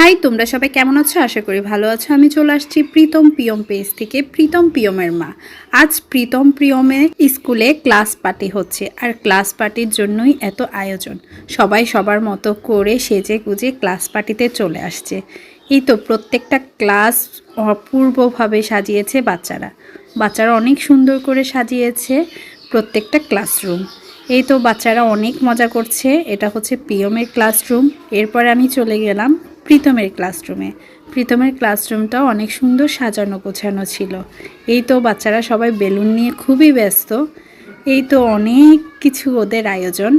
High, তোমরা সবাই কেমন আছো? আশা করি ভালো আছো। আমি চলে আসছি প্রীতম পিয়ম পেজ থেকে। প্রীতম পিয়মের মা। আজ প্রীতম পিয়মের স্কুলে ক্লাস পার্টি হচ্ছে, আর ক্লাস পার্টির জন্যই এত আয়োজন। সবাই সবার মতো করে সেজে গুজে ক্লাস পার্টিতে চলে আসছে। এই তো প্রত্যেকটা ক্লাস অপূর্বভাবে সাজিয়েছে বাচ্চারা অনেক সুন্দর করে সাজিয়েছে প্রত্যেকটা ক্লাসরুম। এই তো বাচ্চারা অনেক মজা করছে। এটা হচ্ছে পিয়মের ক্লাসরুম। এরপরে আমি চলে গেলাম প্রীতমের ক্লাসরুমে। প্রীতমের ক্লাসরুমটাও অনেক সুন্দর সাজানো গোছানো ছিল। এই তো বাচ্চারা সবাই বেলুন নিয়ে খুবই ব্যস্ত। এই তো অনেক কিছু ওদের আয়োজন।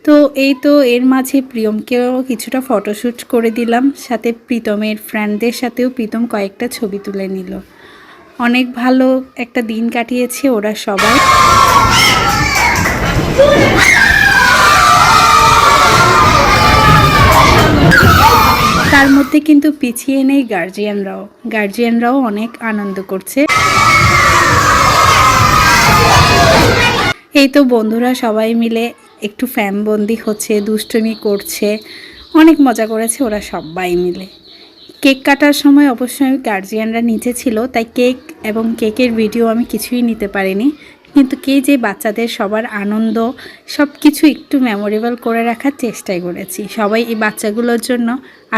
তো এই তো এর মাঝে প্রিয়মকেও কিছুটা ফটোশ্যুট করে দিলাম, সাথে প্রীতমের ফ্রেন্ডদের সাথেও প্রীতম কয়েকটা ছবি তুলে নিল। অনেক ভালো একটা দিন কাটিয়েছে ওরা সবাই। তার মধ্যে কিন্তু পিছিয়ে নেই গার্জিয়ানরাও অনেক আনন্দ করছে। এই তো বন্ধুরা সবাই মিলে একটু ফ্যানবন্দি হচ্ছে, দুষ্টুমি করছে, অনেক মজা করেছে ওরা সবাই মিলে। কেক কাটার সময় অবশ্যই গার্জিয়ানরা নিচে ছিল, তাই কেক এবং কেকের ভিডিও আমি কিছুই নিতে পারিনি। কিন্তু যে বাচ্চাদের সবার আনন্দ সব কিছু একটু মেমোরেবল করে রাখার চেষ্টাই করেছি। সবাই এই বাচ্চাগুলোর জন্য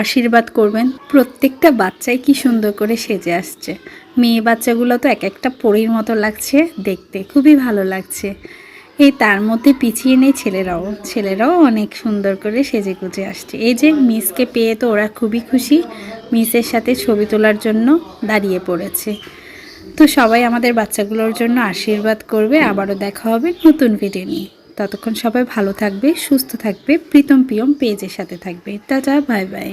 আশীর্বাদ করবেন। প্রত্যেকটা বাচ্চাই কি সুন্দর করে সেজে আসছে। মেয়ে বাচ্চাগুলো তো এক একটা পরীর মতো লাগছে দেখতে, খুবই ভালো লাগছে। এই তার মধ্যে পিছিয়ে নেই ছেলেরাও অনেক সুন্দর করে সেজে গুজে আসছে। এই যে মিসকে পেয়ে তো ওরা খুবই খুশি, মিসের সাথে ছবি তোলার জন্য দাঁড়িয়ে পড়েছে। তো সবাই আমাদের বাচ্চাগুলোর জন্য আশীর্বাদ করবে। আবারও দেখা হবে নতুন ভিডিও নিয়ে। ততক্ষণ সবাই ভালো থাকবে, সুস্থ থাকবে, প্রীতম পিয়ম পেজের সাথে থাকবে। Tata, bye bye.